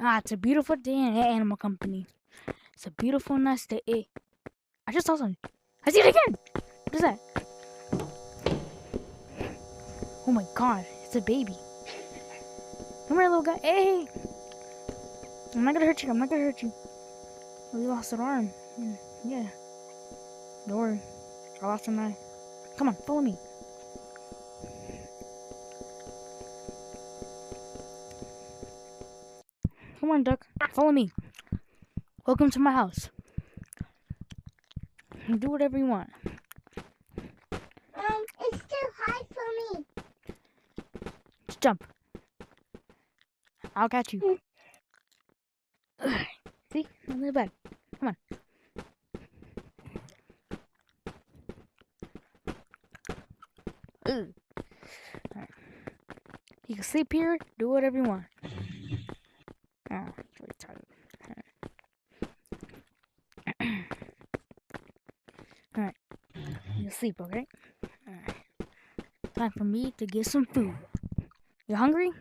It's a beautiful day in Animal Company. It's a beautiful, nice day. Hey, I just saw something. I see it again. What is that? Oh my god, it's a baby. Come here, little guy. Hey, I'm not gonna hurt you. I'm not gonna hurt you. Oh, you lost an arm. Yeah. Don't worry. I lost an eye. Come on, follow me. Come on, duck. Follow me. Welcome to my house. Do whatever you want. It's too high for me. Just jump. I'll catch you. See? I'm in the bed. Come on. Right. You can sleep here. Do whatever you want. Oh, it's really tired. Alright. You sleep, okay? Alright. Time for me to get some food. You hungry?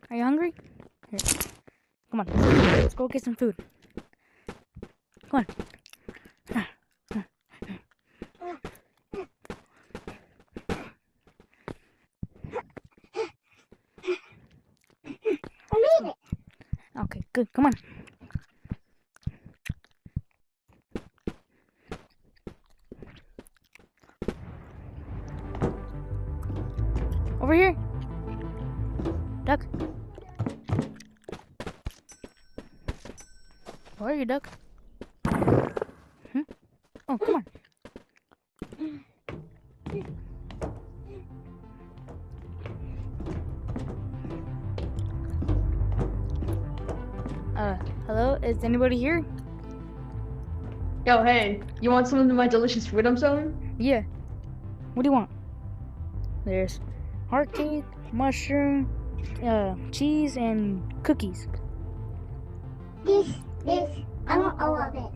Are you hungry? Here. Come on. Let's go get some food. Come on. I made it. Okay, good. Come on. Over here. Duck. Where are you, duck? Oh, come on. Hello? Is anybody here? Yo, hey, you want some of my delicious food I'm selling? Yeah. What do you want? There's heart cake, mushroom, cheese, and cookies. This. I want all of it.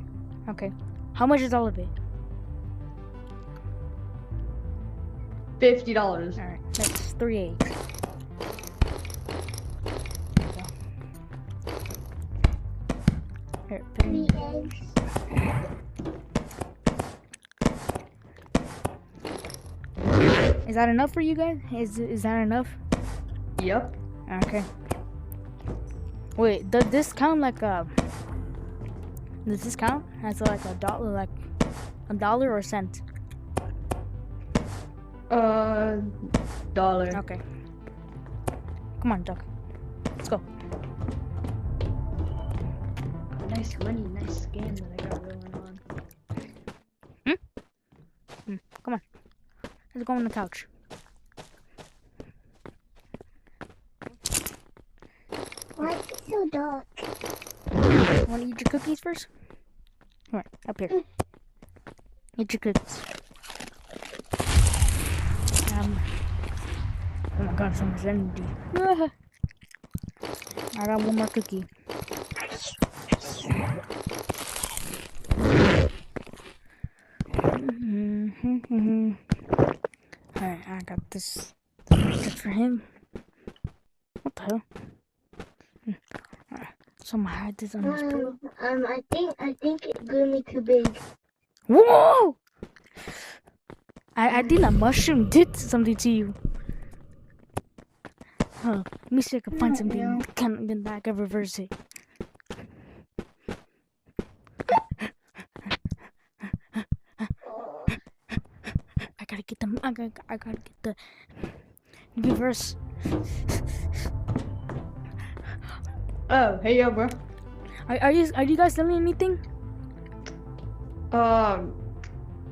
Okay. How much is all of it? $50. Alright, that's 3 eggs. Here, put in. 3 eggs. Is that enough for you guys? Is that enough? Yep. Okay. Wait, does this count like does this count as like a dollar or a cent? Dollar. Okay. Come on, duck. Let's go. Nice money, nice scam that I got going on. Come on. Let's go on the couch. Why is it so dark? Want to eat your cookies first? Alright, up here. Eat your cookies. Oh my god, so much energy. I got one more cookie. Alright, I got this. Good for him. What the hell? Alright, so I'm gonna hide this on his pillow. I think it grew me too big. Whoa! I think that mushroom did something to you. Huh, let me see if I can find something that I can reverse it. I gotta get them. I gotta get the reverse. Oh, hey yo, bro. Are you guys selling anything?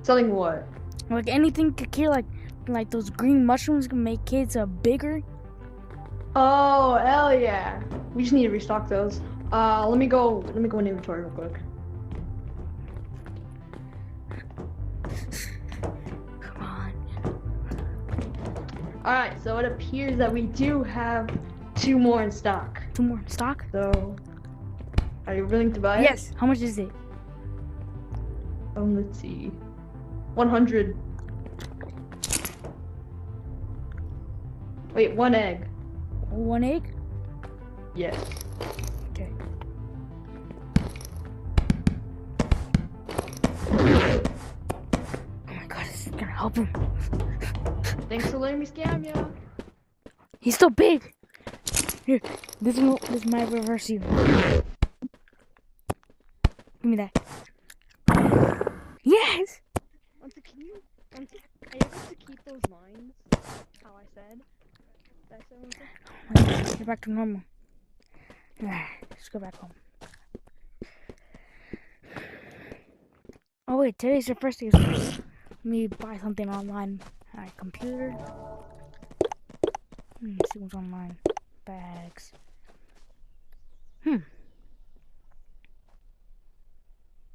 Selling what? Like anything could cure like those green mushrooms can make kids bigger? Oh, hell yeah. We just need to restock those. Let me go in inventory real quick. Come on. Alright, so it appears that we do have 2 more in stock. 2 more in stock? So, are you willing to buy it? Yes. How much is it? Let's see. 100. Wait, 1 egg. 1 egg? Yes. Okay. Oh my god, this is gonna help him. Thanks for letting me scam ya. He's so big. Here, this might reverse you. Give me that. Yes. Can you? Are you able to keep those lines? How I said. Did I say what I said? Get back to normal. Let's go back home. Oh wait, today's the first day. Let me buy something online. Alright, computer. Let's see what's online. Bags.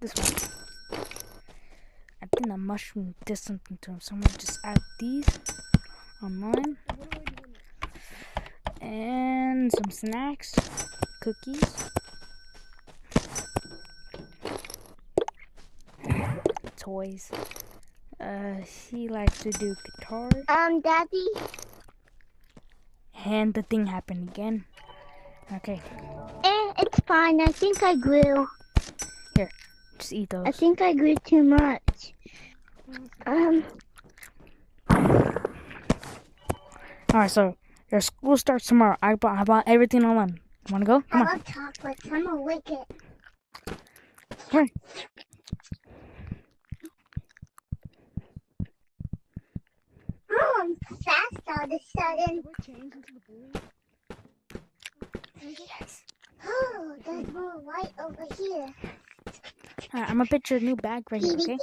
This one. I think the mushroom did something to him. Someone just add these online. And some snacks. Cookies. Toys. He likes to do guitar. Daddy. And the thing happened again. Okay, It's fine. I think I grew. just eat those. I think I grew too much. Alright, so your school starts tomorrow. I bought everything online. Wanna go? Come I on. love chocolates. I'm a wicked. Come on. Oh, I'm fast all of a sudden. We're changed into the bully. Yes. Oh, there's more white over here. Alright, I'm gonna put your new bag right here, okay?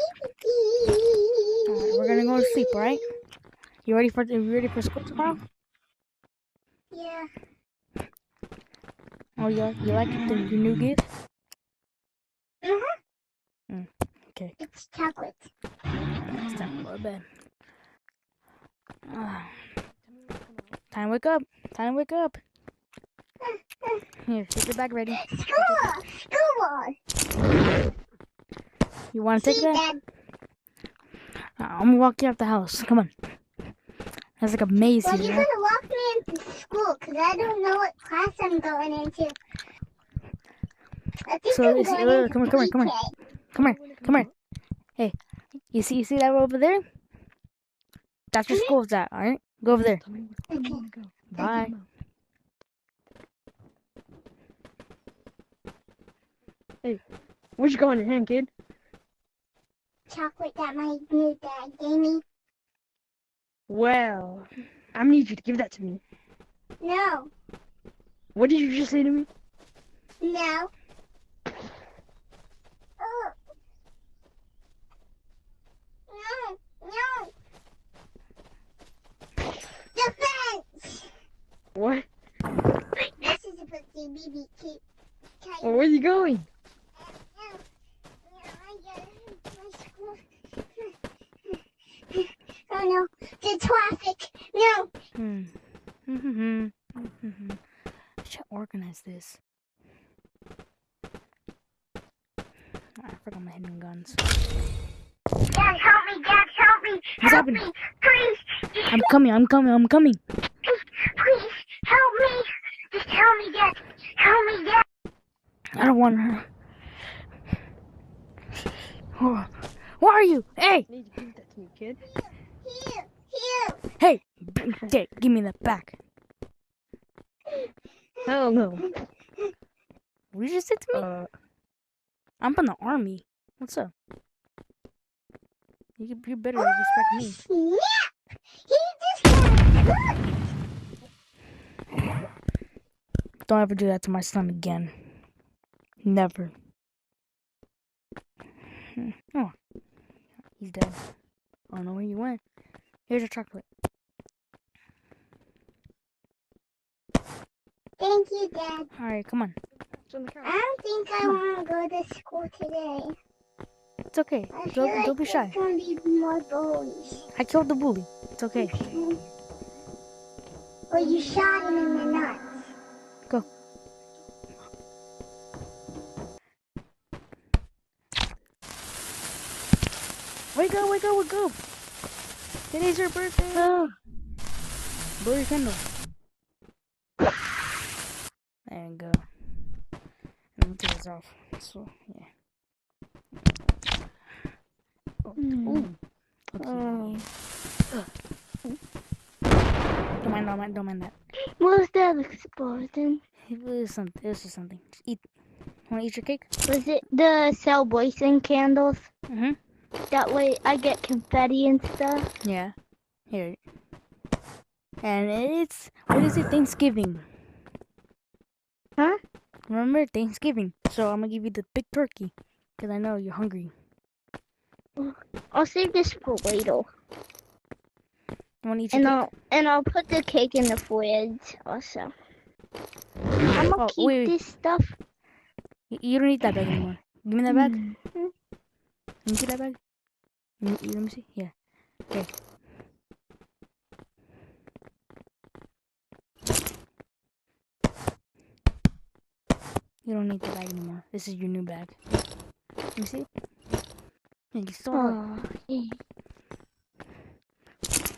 Alright, we're gonna go to sleep, alright? You ready for school tomorrow? Yeah. Oh, you like your new gift? Okay. It's chocolate. It's time to go to bed. Time to wake up. Time to wake up. Here, get your bag ready. School. You wanna take that? Dad. I'm gonna walk you out the house. Come on. There's like a maze Well, here. you're gonna walk me into school because I don't know what class I'm going into. I think So, I'm it's- going into come here. PK. Come here. Hey, you see that over there? That's where school's at, alright? Go over there. Tell me where you wanna go. Bye. Hey, what you got on your hand, kid? Chocolate that my new dad gave me. Well, I need you to give that to me. No. What did you just say to me? No. Oh. No. Defense! What? This is supposed to be BB cute. Well, where are you going? Oh no, the traffic. No. I should organize this. I forgot my hidden guns. Dad, help me. Dad, help me. What's Help happening? me. Please. I'm coming. Please, help me. Just help me, Dad. Help me, Dad. I don't want her. Oh, where are you? Hey! I need you to give that to me, kid. Here. Hey! Okay, give me that back. Hell no. What did you say to me? I'm from the army. What's up? You better respect me. Snap! He just got hooked. Don't ever do that to my son again. Never. Oh, he's dead. I don't know where you went. Here's your chocolate. Thank you, Dad. Alright, come on. It's on the couch. I don't think I want to go to school today. It's okay. I feel like Don't be shy. there's going to be more bullies. I killed the bully. It's okay. Well, you shot him in the nuts. Go. Wake up. Today's your birthday. Blow your candle. There we go. Let me take this off. So, yeah. Oh, ooh. Okay. Don't mind that. What was that explosion? It was something. It was just something. Just eat. Want to eat your cake? Was it the cell voicing candles? Mm-hmm. That way I get confetti and stuff. Yeah. Here. And it's, what is it? Thanksgiving. Huh? Remember Thanksgiving. So I'm gonna give you the big turkey. Because I know you're hungry. I'll save this for later. You want to eat your cake? And I'll put the cake in the fridge also. I'm gonna keep wait. this stuff. You don't need that bag anymore. Give me that bag. Mhm. Let me see that bag. Let me see. Yeah. Okay. You don't need the bag anymore. This is your new bag. Let me see. Yeah, you still Oh, yeah.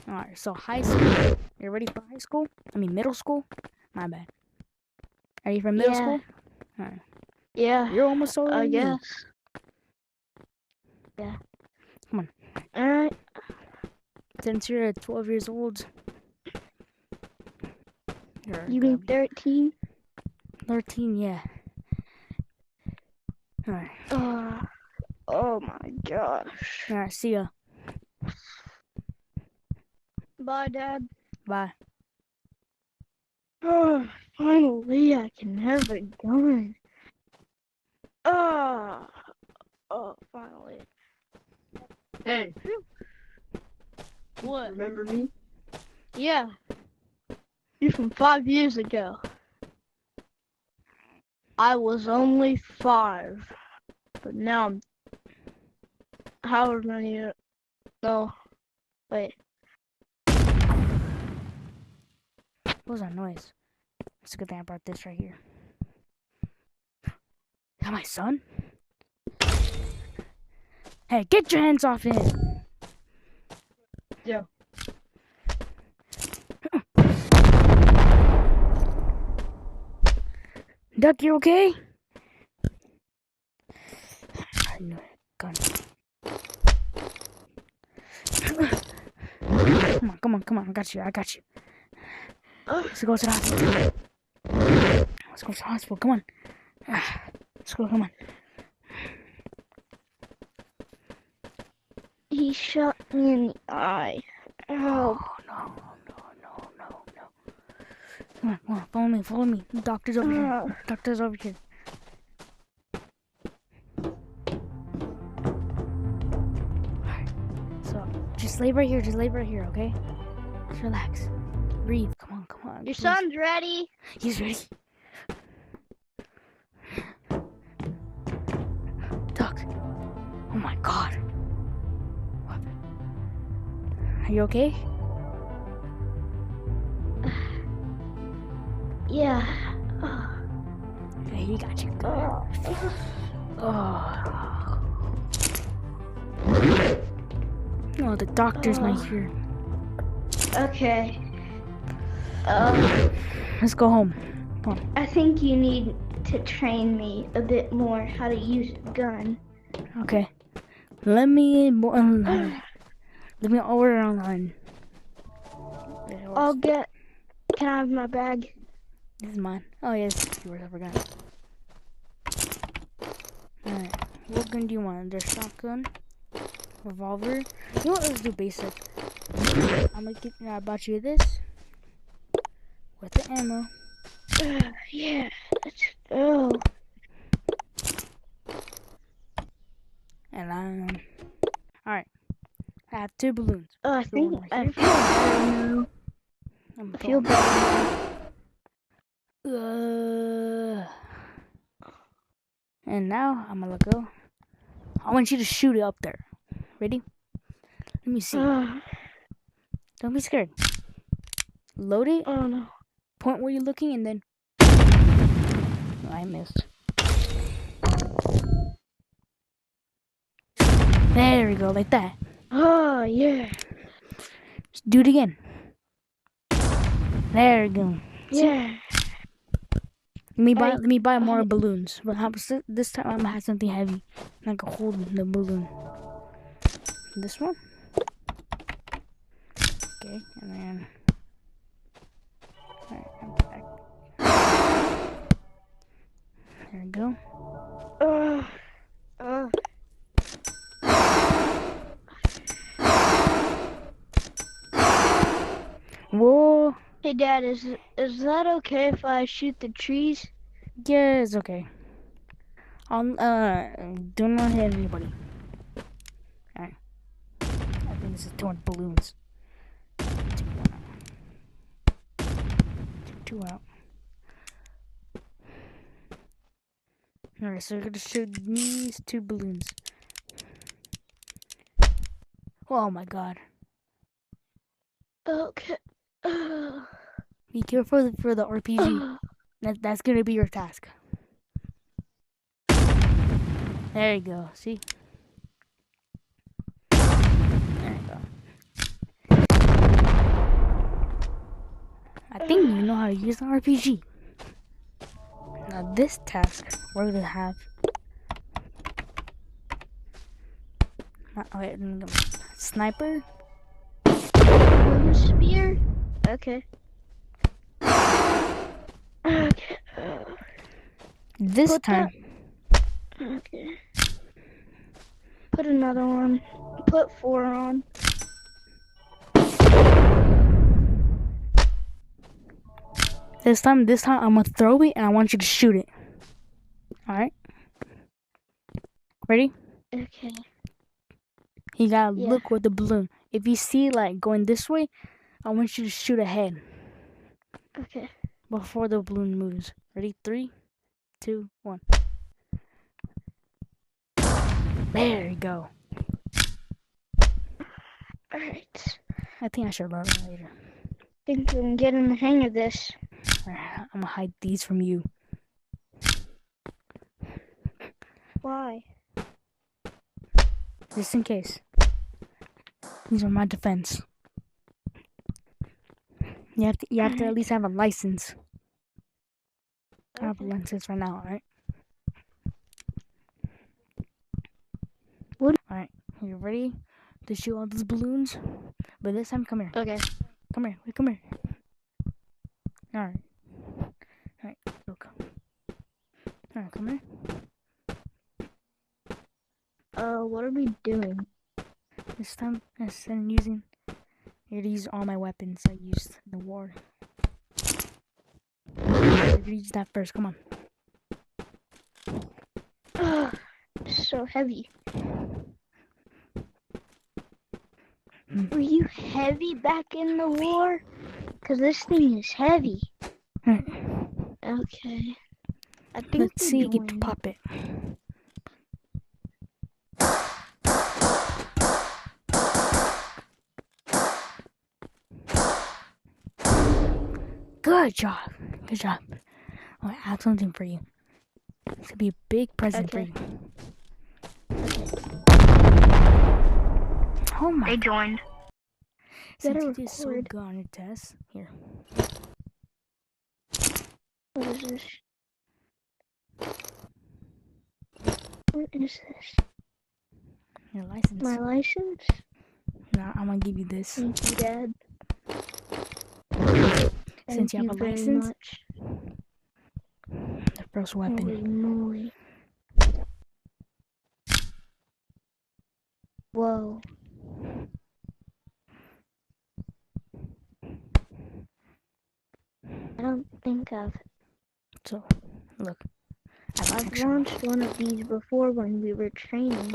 Alright, so high school. You ready for high school? I mean middle school? My bad. Are you from middle Yeah. school? Alright. Yeah. You're almost older than me. Yes. Yeah. Come on. Alright. Since you're 12 years old. You mean 13? 13, yeah. Alright. Oh my gosh. Alright, see ya. Bye, Dad. Bye. Oh, finally I can have it done. Oh, finally. Hey, What? remember me? Yeah. You're from 5 years ago. I was only 5. But now I'm... However many... No. Wait. What was that noise? It's a good thing I brought this right here. Is that my son? Hey, get your hands off him! Yeah. Duck, you okay? I know it. Gun. Come on, I got you. Let's go to the hospital. Let's go to the hospital, come on. Let's go, come on. He shot me in the eye. Oh. Oh, no. Come on, follow me. The doctor's over here. Doctor's over here. Alright. So, just lay right here, okay? Just relax. Breathe. Come on. Your please. son's ready. He's ready. Duck. Oh my god. What? Are you okay? Yeah. Okay, he got you. Oh, the doctor's not here. Okay. Let's go home. Come on. I think you need to train me a bit more how to use a gun. Okay. Let me order online. Can I have my bag? This is mine. Oh yes, yours. I forgot. Alright. What gun do you want? There's shotgun, revolver. You know what? Let's do basic. I bought you this with the ammo. Yeah. Oh. And alright. I have 2 balloons. I think one I right feel better now. I'm I feel better. And now I'm gonna go. I want you to shoot it up there. Ready? Let me see. Don't be scared. Load it. Oh no. Point where you're looking, and then. Oh, I missed. There we go, like that. Oh yeah. Just do it again. There we go. Yeah. Let me buy more balloons. But this time I'm gonna have something heavy. I can hold the balloon. This one. Okay, and then. Alright, I'm back. There we go. Whoa. Hey, Dad, is that okay if I shoot the trees? Yeah, it's okay. I'll do not hit anybody. Alright. I think this is too much balloons. Take two out. Alright, so we're gonna shoot these 2 balloons. Oh my god. Okay. Be careful for the RPG. That's gonna be your task. There you go. See? There you go. I think you know how to use the RPG. Now this task we're gonna have. Wait, sniper. Spear? Okay. Okay. This time. Okay. Put another one. Put 4 on. This time I'm gonna throw it and I want you to shoot it. Alright? Ready? Okay. You gotta look with the balloon. If you see like going this way, I want you to shoot ahead. Okay. Before the balloon moves. Ready? 3, 2, 1. There you go. Alright. I think I should learn it later. I think I'm getting the hang of this. Alright, I'm gonna hide these from you. Why? Just in case. These are my defense. You have to at least have a license. I have a license right now, alright? Alright, you ready to shoot all those balloons? But this time, come here. Okay. Come here. Wait, come here. Alright. Alright, look. Alright, come here. What are we doing? This time, instead of using... You're gonna use all my weapons I used in the war. You're gonna use that first, come on. So heavy. Were you heavy back in the war? Cause this thing is heavy. Okay. I think Let's see you get to pop it. Good job. Good job. I have something for you. It's gonna be a big present for you. Oh my. They joined. Since you did so good on your test, here. What is this? What is this? Your license. My license? Now I'm gonna give you this. Thank you, Dad. Since you have a license, the first weapon. Holy moly. Whoa. I don't think I've Look. I've launched one of these before when we were training,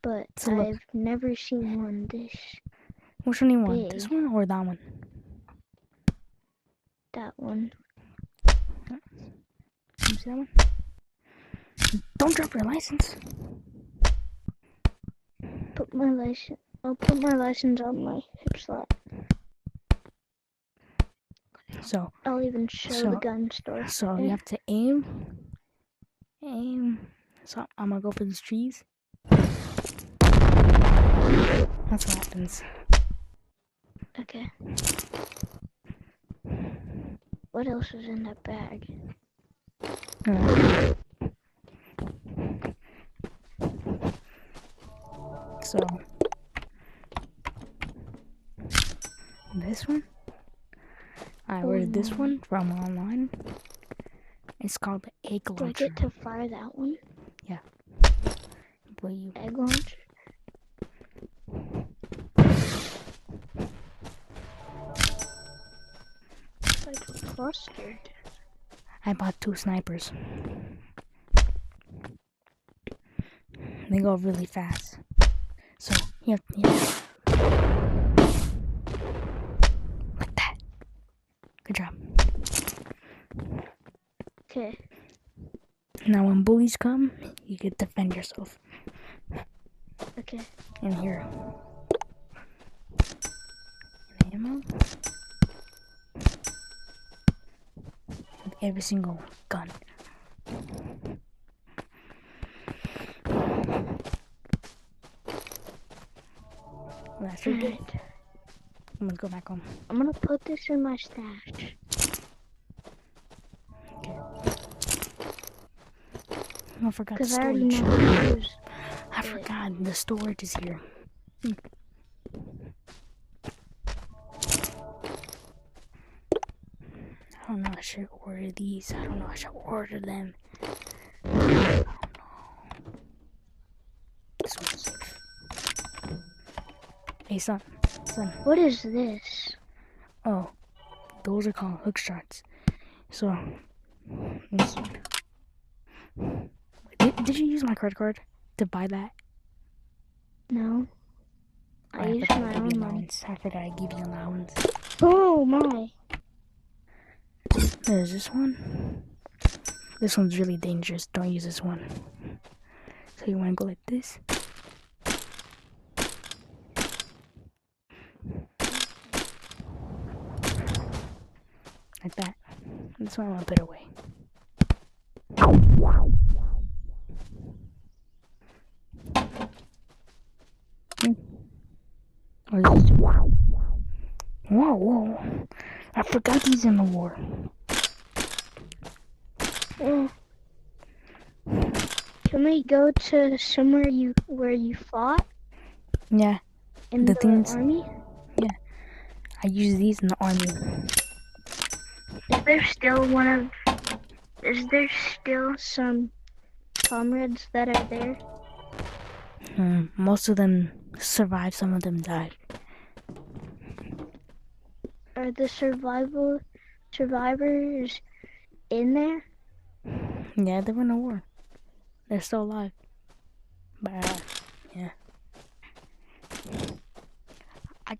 but I've never seen one this Which one do you want? big. This one or that one? That one. You see that one? Don't drop your license. Put my license. I'll put my license on my hip slot. So I'll even show the gun store. So you have to aim. So I'm gonna go for these trees. That's what happens. Okay. What else is in that bag? So this one, I ordered this one from online. It's called the egg Do I launcher. get to fire that one? Will you? Egg launcher? It's like clustered. I bought 2 snipers. They go really fast. So you have like that. Good job. Okay. Now when bullies come, you can defend yourself. Okay. And here. Ammo. With every single gun. That's pretty good. Alright. I'm gonna go back home. I'm gonna put this in my stash. Okay. I forgot the Because I already know storage. how to use. I forgot the storage is here. I don't know. I should order these. I don't know. I should order them. I don't know. This one's safe. Hey, son. Son. What is this? Oh, those are called hook shots. So, let me see. Did you use my credit card to buy that? No. I used forgot my I gave own you money. allowance. I forgot I gave you allowance. Oh my. There's this one. This one's really dangerous. Don't use this one. So you want to go like this. Like that. This one I want to put away. What is this? Whoa, whoa. I forgot these in the war. Oh. Can we go to somewhere where you fought Yeah, in The the things- army? I use these in the army. Is there still some comrades that are there? Most of them survived, some of them died. Are the survivors in there? Yeah, they were in a war. They're still alive. But, yeah. I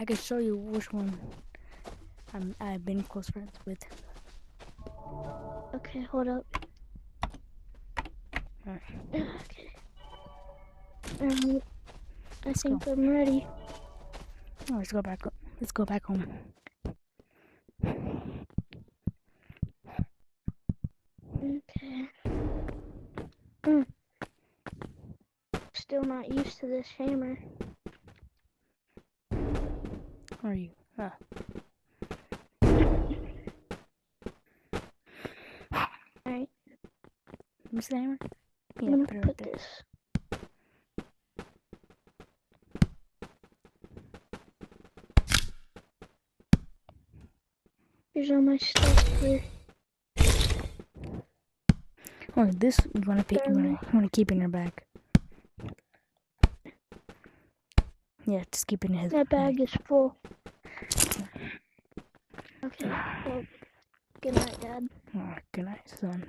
could show you which one I've been close friends with. Okay, hold up. Alright. Okay. I Let's think I'm ready. Oh, let's go back. Let's go back home. Okay. Still not used to this hammer. Where are you? Alright, Where's the hammer? I'm Yeah, gonna put it right put there. this. Here's all my stuff here. Oh, this you wanna pick? You wanna keep in your bag? Yeah, just keep it in his. That bag is full. Okay, well, good night, Dad. Oh, good night, son.